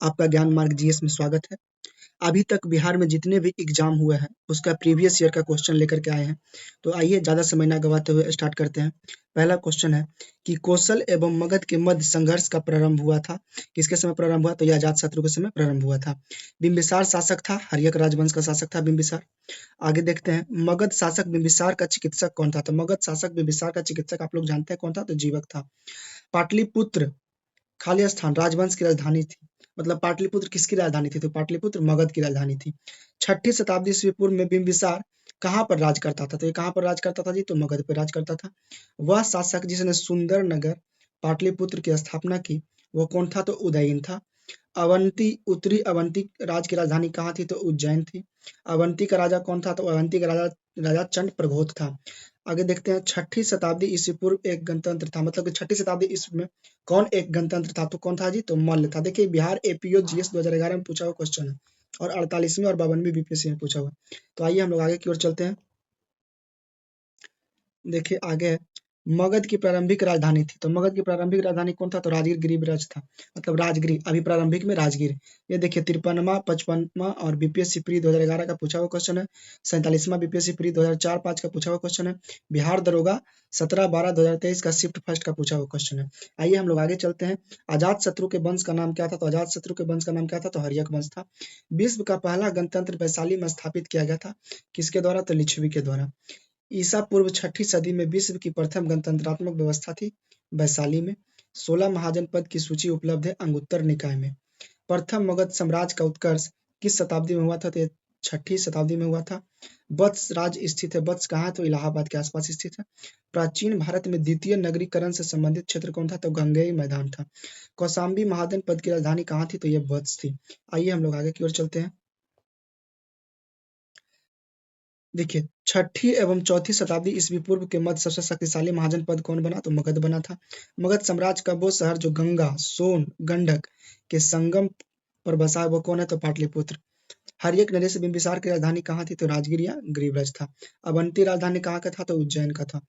आपका ज्ञान मार्ग जीएस में स्वागत है। अभी तक बिहार में जितने भी एग्जाम हुए हैं उसका प्रीवियस ईयर का क्वेश्चन लेकर के आए हैं। तो आइए ज़्यादा समय ना गवाते हुए स्टार्ट करते हैं। पहला क्वेश्चन है कि कौशल एवं मगध के मध्य संघर्ष का प्रारंभ हुआ था। किसके समय प्रारंभ हुआ? तो यह अजातशत्रु के समय प्रारंभ हुआ था। बिंबिसार शासक था, हर्यक राजवंश का शासक था बिंबिसार। आगे देखते हैं, मगध शासक बिंबिसार का चिकित्सक कौन था? तो मगध शासक बिंबिसार का चिकित्सक आप लोग जानते हैं कौन था? तो जीवक था। पाटलिपुत्र खाली स्थान राजवंश की राजधानी थी। मतलब पाटलिपुत्र किसकी राजधानी थी? तो पाटलिपुत्र मगध की राजधानी थी। 6ठी शताब्दी ईस्वी पूर्व में बिंबिसार कहाँ पर राज करता था? तो ये कहाँ पर राज करता था जी? तो मगध पर राज करता था। वह शासक जिसने सुंदर नगर पाटलिपुत्र की स्थापना की वो कौन था? तो उदयन था। अवंती उत्तरी अवंती राज की राजधानी कहाँ थी? तो उज्जैन थी। अवंती का राजा कौन था? तो अवंती का राजा राजा चंड प्रघोत था। आगे देखते हैं, 6ठी शताब्दी ईस्वी पूर्व एक गणतंत्र था। मतलब कि 6ठी शताब्दी ईस्वी में कौन एक गणतंत्र था? तो कौन था जी? तो मल्ल था। देखिए बिहार एपीओ जीएस 2011 में पूछा हुआ क्वेश्चन है और 48वीं और 52वीं बीपीएससी में पूछा हुआ। तो आइए हम लोग आगे की ओर चलते हैं। देखिए आगे है, मगध की प्रारंभिक राजधानी थी। तो मगध की प्रारंभिक राजधानी कौन था? तो राजगीर गिरिब्रज था। मतलब राजगिर, अभी प्रारंभिक में राजगीर। ये देखिए 53वां 55वां और बीपीएससी प्री 2011 का पूछा हुआ क्वेश्चन है। 47वां बीपीएससी प्री 2004-5 का पूछा हुआ क्वेश्चन है। बिहार दरोगा 17/12/2023 का शिफ्ट फर्स्ट का पूछा हुआ क्वेश्चन है। आइए हम लोग आगे चलते हैं। अजात शत्रु के वंश का नाम क्या था? तो अजात शत्रु के वंश का नाम क्या था? तो हर्यक वंश था। विश्व का पहला गणतंत्र वैशाली में स्थापित किया गया था। किसके द्वारा? तो लिच्छवी के द्वारा। ईसा पूर्व 6ठी सदी में विश्व की प्रथम गणतंत्रात्मक व्यवस्था थी वैशाली में। 16 महाजनपद की सूची उपलब्ध है अंगुत्तर निकाय में। प्रथम मगध साम्राज्य का उत्कर्ष किस शताब्दी में हुआ था? तो 6ठी शताब्दी में हुआ था। वत्स राज्य स्थित है। वत्स कहाँ है? तो इलाहाबाद के आसपास स्थित है। प्राचीन भारत में द्वितीय नगरीकरण से संबंधित क्षेत्र कौन था? तो गंगेय मैदान था। कौशाम्बी महाजनपद की राजधानी कहाँ थी? तो ये वत्स थी। आइए हम लोग आगे की ओर चलते हैं। देखिए 6ठी एवं 4ठी शताब्दी ईस्वी पूर्व के मध्य सबसे शक्तिशाली महाजनपद कौन बना? तो मगध बना था। मगध साम्राज्य का वो शहर जो गंगा, सोन, गंडक के संगम पर बसा है वो कौन है? तो पाटलिपुत्र। हर्यक नरेश बिंबिसार की राजधानी कहाँ थी? तो राजगिर या गिरिब्रज था। अवंती राजधानी कहाँ का था? तो उज्जैन का था।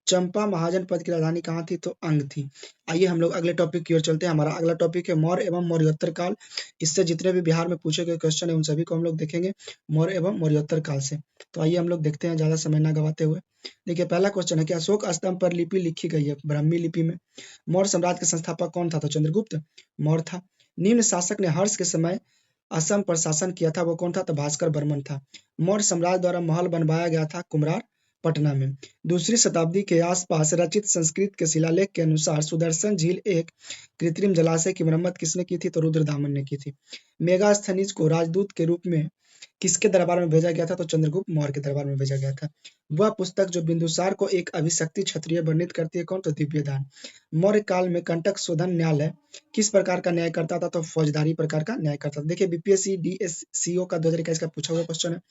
चंपा महाजनपद की राजधानी कहाँ थी? तो अंग थी। आइए हम लोग अगले टॉपिक की ओर चलते हैं। हमारा अगला टॉपिक है मौर्य एवं मौर्योत्तर काल। इससे जितने भी बिहार में पूछे गए क्वेश्चन है उन सभी को हम लोग देखेंगे मौर्य एवं मौर्योत्तर काल से। तो आइए हम लोग देखते हैं ज्यादा समय ना गवाते हुए। देखिए पहला क्वेश्चन है कि अशोक स्तंभ पर लिपि लिखी गई है ब्राह्मी लिपि में। मौर्य साम्राज्य के संस्थापक कौन था? तो चंद्रगुप्त मौर्य था। निम्न शासक ने हर्ष के समय असम पर शासन किया था वो कौन था? तो भास्कर बर्मन था। मौर्य साम्राज्य द्वारा महल बनवाया गया था कुम्हरार पटना में। दूसरी शताब्दी के आसपास रचित संस्कृत के शिलालेख के अनुसार सुदर्शन झील एक कृत्रिम जलाशय की मरम्मत किसने की थी? तो रुद्रदामन ने की थी। मेगास्थनीज को राजदूत के रूप में किसके दरबार में भेजा गया था? तो चंद्रगुप्त मौर्य के दरबार में भेजा गया था। वह पुस्तक जो बिंदुसार को एक अभिषक्ति क्षत्रिय वर्णित करती है कौन? तो दिव्यदान। मौर्य काल में कंटक शोधन न्यायालय किस प्रकार का न्याय करता था? तो फौजदारी प्रकार का न्याय करता था। देखिए बीपीएससी डीएससीओ का 2021 का पूछा हुआ क्वेश्चन है।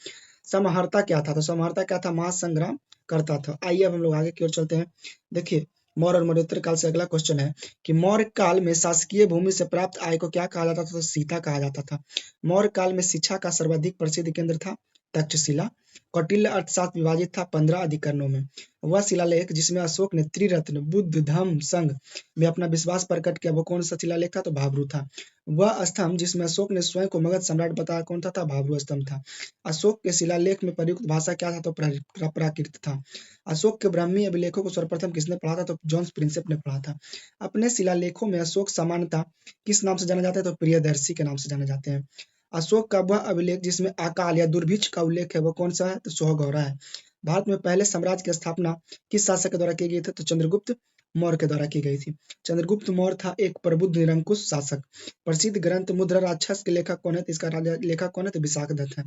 समाहर्ता क्या था? तो समाहर्ता क्या था? महासंग्राम करता था। आइए अब हम लोग आगे की ओर चलते हैं। देखिए मौर्य और मौर्योत्तर काल से अगला क्वेश्चन है कि मौर्य काल में शासकीय भूमि से प्राप्त आय को क्या कहा जाता था? तो सीता कहा जाता था। मौर्य काल में शिक्षा का सर्वाधिक प्रसिद्ध केंद्र था तक्षशिला। कौटिल्य अर्थशास्त्र विभाजित था 15 अधिकरणों में। वह शिलालेख जिसमें अशोक ने त्रिरत्न बुद्ध धम्म संघ में अपना विश्वास प्रकट किया वो कौन सा शिलालेख था? तो भाब्रू था। वह स्तंभ जिसमें अशोक ने स्वयं को मगध सम्राट बताया कौन था? भाब्रू स्तंभ था। अशोक के शिलालेख में प्रयुक्त भाषा क्या था? तो प्राकृत था। अशोक के ब्राह्मी अभिलेखों को सर्वप्रथम किसने पढ़ा था? तो जॉन प्रिंसेप ने पढ़ा था। अपने शिलालेखों में अशोक सामान्यतः किस नाम से जाना जाता है? तो प्रियदर्शी के नाम से जाने जाते हैं। अशोक का वह अभिलेख जिसमें अकाल या दुर्भिक्ष का उल्लेख है वो कौन सा है? तो सोहगौरा है। भारत में पहले साम्राज्य की स्थापना किस शासक के द्वारा की गई थी? तो चंद्रगुप्त मौर्य के द्वारा की गई थी। चंद्रगुप्त मौर्य था एक प्रबुद्ध निरंकुश शासक। प्रसिद्ध ग्रंथ मुद्रा राक्षस के लेखक कौन है? तो इसका लेखक कौन है? तो विशाखदत्त है।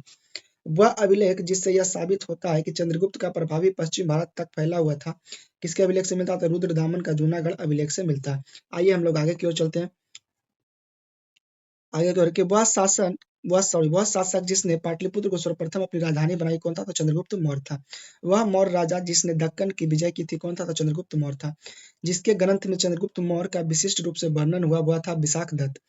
वह अभिलेख जिससे यह साबित होता है कि चंद्रगुप्त का प्रभावी पश्चिम भारत तक फैला हुआ था किसके अभिलेख से मिलता था? रुद्रदामन का जूनागढ़ अभिलेख से मिलता है। आइए हम लोग आगे की ओर चलते हैं। आगे करके वह शासक जिसने पाटलिपुत्र को सर्वप्रथम अपनी राजधानी बनाई कौन था? तो चंद्रगुप्त मौर्य था। वह मौर्य राजा जिसने दक्कन की विजय की थी कौन था? तो चंद्रगुप्त मौर्य था। जिसके ग्रंथ में चंद्रगुप्त मौर्य का विशिष्ट रूप से वर्णन हुआ वह था विशाखदत्त।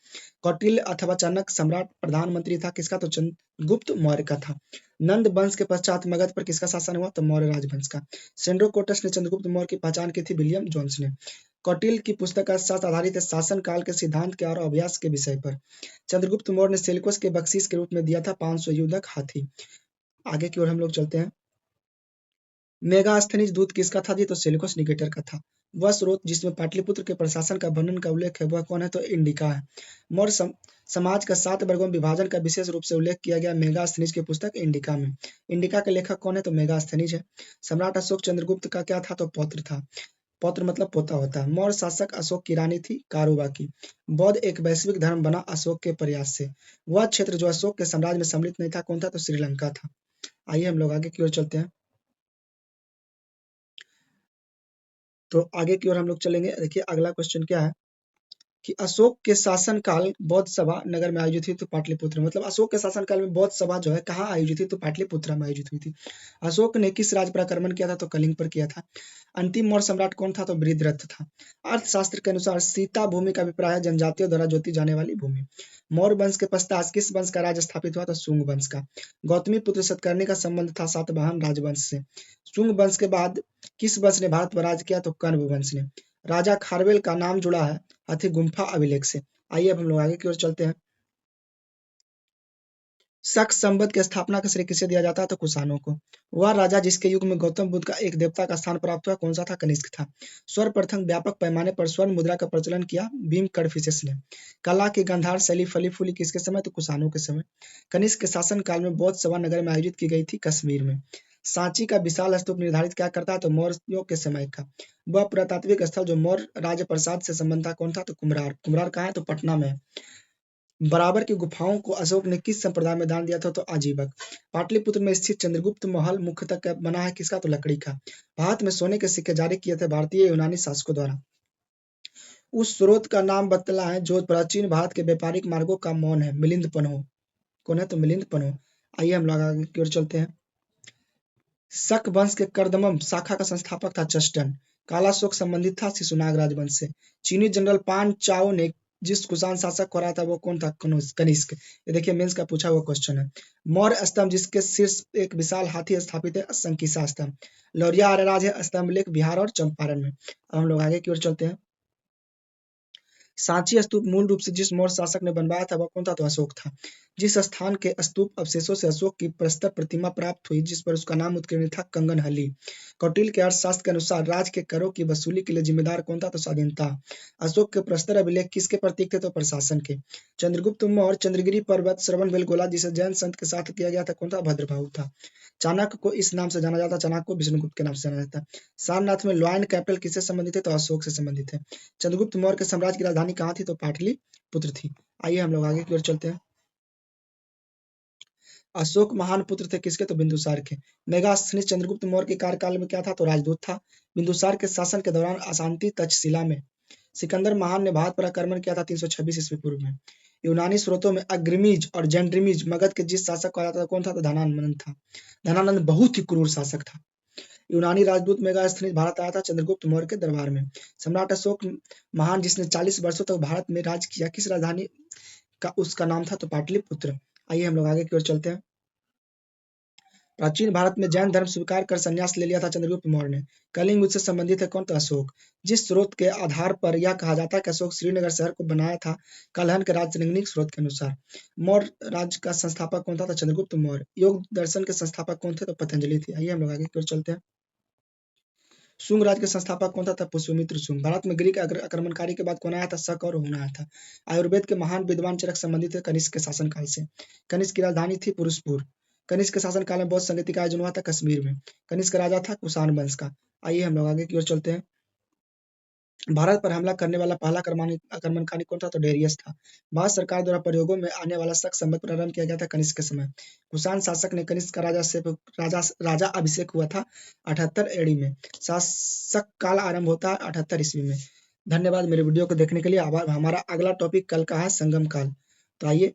कौटिल्य अथवा चाणक्य सम्राट प्रधानमंत्री था किसका? तो चंद्रगुप्त मौर्य का था। नंद वंश के पश्चात मगध पर किसका शासन हुआ? तो मौर्य राजवंश का। सेंड्रोकोटस ने चंद्रगुप्त मौर्य की पहचान की थी विलियम जोन्स ने। कौटिल्य की पुस्तक का शास्त्र आधारित है शासन काल के सिद्धांत के और अभ्यास के विषय पर। चंद्रगुप्त मौर्य ने सेल्यूकस के बख्शीश के रूप में दिया था 500 युद्धक हाथी। आगे की ओर हम लोग चलते हैं। मेगास्थनीज दूत किसका था जी? तो सेल्यूकस निकेटर का था। वह स्रोत जिसमें पाटलिपुत्र के प्रशासन का वर्णन का उल्लेख है वह कौन है? तो इंडिका है। मौर्य समाज का 7 वर्गों में विभाजन का विशेष रूप से उल्लेख किया गया मेगास्थनीज की पुस्तक इंडिका में। इंडिका के लेखक कौन है? तो मेगास्थनीज है। सम्राट अशोक चंद्रगुप्त का क्या था? तो पौत्र था। पौत्र मतलब पोता होता है। मौर्य शासक अशोक की रानी थी कारूबा की। बौद्ध एक वैश्विक धर्म बना अशोक के प्रयास से। वह क्षेत्र जो अशोक के साम्राज्य में सम्मिलित नहीं था कौन था? तो श्रीलंका था। आइए हम लोग आगे की ओर चलते हैं। तो आगे की ओर हम लोग चलेंगे। देखिए अगला क्वेश्चन क्या है कि अशोक के शासनकाल बौद्ध सभा नगर में आयोजित हुई तो पाटलिपुत्र, मतलब अशोक के शासनकाल में बौद्ध सभा जो है कहाँ आयोजित हुई? तो पाटलिपुत्र में आयोजित हुई थी। अशोक ने किस राज्य पर आक्रमण किया था? तो कलिंग पर किया था। अंतिम मौर्य सम्राट कौन था? तो बृहद्रथ था। अर्थशास्त्र के अनुसार सीता भूमि का अभिप्राय है जनजातियों द्वारा जोती जाने वाली भूमि। मौर्य वंश के पश्चात किस वंश का राज स्थापित हुआ? तो शुंग वंश का। गौतमी पुत्र सतकर्णी का संबंध था सातवाहन राजवंश से। शुंग वंश के बाद किस वंश ने भारत पर राज किया? तो कण्व वंश ने। राजा खारवेल का नाम जुड़ा है हाथी गुम्फा अभिलेख से। आइए अब हम लोग आगे की ओर चलते हैं। शक संवत की स्थापना का श्रेय किसे दिया जाता है? तो कुषाणों को। वह राजा जिसके युग में गौतम बुद्ध का एक देवता का स्थान प्राप्त हुआ कौन सा था? कनिष्क था। सर्वप्रथम व्यापक पैमाने पर स्वर्ण मुद्रा का प्रचलन किया भीम कडफिसेस ने। कला की गांधार शैली फली फूली किसके समय? तो कुषाणों के समय। कनिष्क के शासन काल में बौद्ध सभा नगर में आयोजित की गई थी कश्मीर में। सांची का विशाल स्तूप निर्धारित क्या करता है? तो मौर्यों के समय का। वह पुरातात्विक स्थल जो मौर्य राजप्रसाद से संबंध था कौन था? तो कुम्हरार। कुम्हरार कहाँ है? तो पटना में। बराबर की गुफाओं को अशोक ने किस संप्रदाय में दान दिया था? तो आजीवक। पाटलिपुत्र में स्थित चंद्रगुप्त महल मुख्यतः बना है किसका? तो लकड़ी का। भारत में सोने के सिक्के जारी किए थे भारतीय यूनानी शासकों द्वारा। उस स्रोत का नाम बतला है जो प्राचीन भारत के व्यापारिक मार्गों का मौन है। मिलिंद पन्हो। कौन है? तो मिलिंद पन्हो। आइए हम लोग आगे की ओर चलते हैं। शक वंश के कर्दमम शाखा का संस्थापक था चस्टन। काला शोक संबंधित था शिशुनाग राजवंश से। चीनी जनरल पान चाओ ने जिस कुषाण शासक को हराया था वो कौन था? कनिष्क। ये देखिए मेंस का पूछा हुआ क्वेश्चन है। मौर्य स्तंभ जिसके शीर्ष एक विशाल हाथी स्थापित है संकिसा स्तंभ। लौरिया आर्यराज है स्तंभ लेख बिहार और चंपारण में। अब हम लोग आगे की ओर चलते हैं। सांची स्तूप मूल रूप से जिस मौर्य शासक ने बनवाया था वह कौन था? तो अशोक था। जिस स्थान के स्तूप अवशेषों से अशोक की प्रस्तर प्रतिमा प्राप्त हुई जिस पर उसका नाम उत्कीर्णित था कंगनहली। कौटिल्य के अर्थशास्त्र के अनुसार राज के करों की वसूली के लिए जिम्मेदार कौन था? तो स्वाधीनता। अशोक के प्रस्तर अभिलेख किसके प्रतीक थे? तो प्रशासन के। चंद्रगुप्त मौर्य चंद्रगिरी पर्वत श्रवण बेलगोला जिसे जैन संत के साथ किया गया था कौन था? भद्रबाहु था। चाणक्य को इस नाम से जाना जाता। चाणक्य को विष्णुगुप्त के नाम से जाना जाता। सारनाथ में लॉयन कैपिटल किससे संबंधित है? तो अशोक से संबंधित है। चंद्रगुप्त मौर्य के साम्राज्य की राजधानी कहाँ थी? तो पाटलिपुत्र थी। आइए हम लोग आगे की ओर चलते हैं। अशोक महान पुत्र थे किसके? तो बिंदुसार के। मेगास्थनीज चंद्रगुप्त मौर्य के कार्यकाल में क्या था? तो राजदूत था। बिंदुसार के शासन के दौरान अशांति तक्षशिला में। सिकंदर महान ने भारत पर आक्रमण किया था 326 ईस्वी पूर्व में। यूनानी स्रोतों में अग्रिमीज और जेंड्रिमीज मगध के जिस शासक को आता था कौन था? तो धनानंद था। धनानंद बहुत ही क्रूर शासक था। यूनानी राजदूत मेगास्थनीज भारत आया था चंद्रगुप्त मौर्य के दरबार में। सम्राट अशोक महान जिसने 40 वर्षों तक भारत में राज किया किस राजधानी का उसका नाम था? तो पाटलिपुत्र। आइए हम लोग आगे की ओर चलते हैं। प्राचीन भारत में जैन धर्म स्वीकार कर संन्यास ले लिया था चंद्रगुप्त मौर्य ने। कलिंग उससे संबंधित है कौन? तो अशोक। जिस स्रोत के आधार पर यह कहा जाता है कि अशोक श्रीनगर शहर को बनाया था कलहन के राजनैतिक स्रोत के अनुसार। मौर्य राज्य का संस्थापक कौन था? तो चंद्रगुप्त मौर्य। योग दर्शन के संस्थापक कौन थे? तो पतंजलि थे। आइए हम लोग आगे की ओर चलते हैं। शुंग राज्य के संस्थापक कौन था? पुष्यमित्र शुंग। भारत में ग्रीक आक्रमणकारी के बाद कौन आया था? शक और हुन आया था। आयुर्वेद के महान विद्वान चरक संबंधित है कनिष्क के शासनकाल से। कनिष्क की राजधानी थी पुरुषपुर। कनिष्क के शासनकाल में बौद्ध संगति का आयोजन हुआ था कश्मीर में। कनिष्क राजा था कुषाण वंश का। आइए हम लोग आगे की ओर चलते हैं। भारत पर हमला करने वाला पहला आक्रमणकारी कौन था? तो डेरियस था। भारत सरकार द्वारा प्रयोगों में आने वाला शक संवत प्रारंभ किया गया था कनिष्क के समय। कुषाण शासक ने कनिष्क का राजा अभिषेक हुआ था 78 एडी में। शासक काल आरंभ होता है 78 ईस्वी में। धन्यवाद मेरे वीडियो को देखने के लिए। आभार। हमारा अगला टॉपिक कल का है संगम काल। तो आइए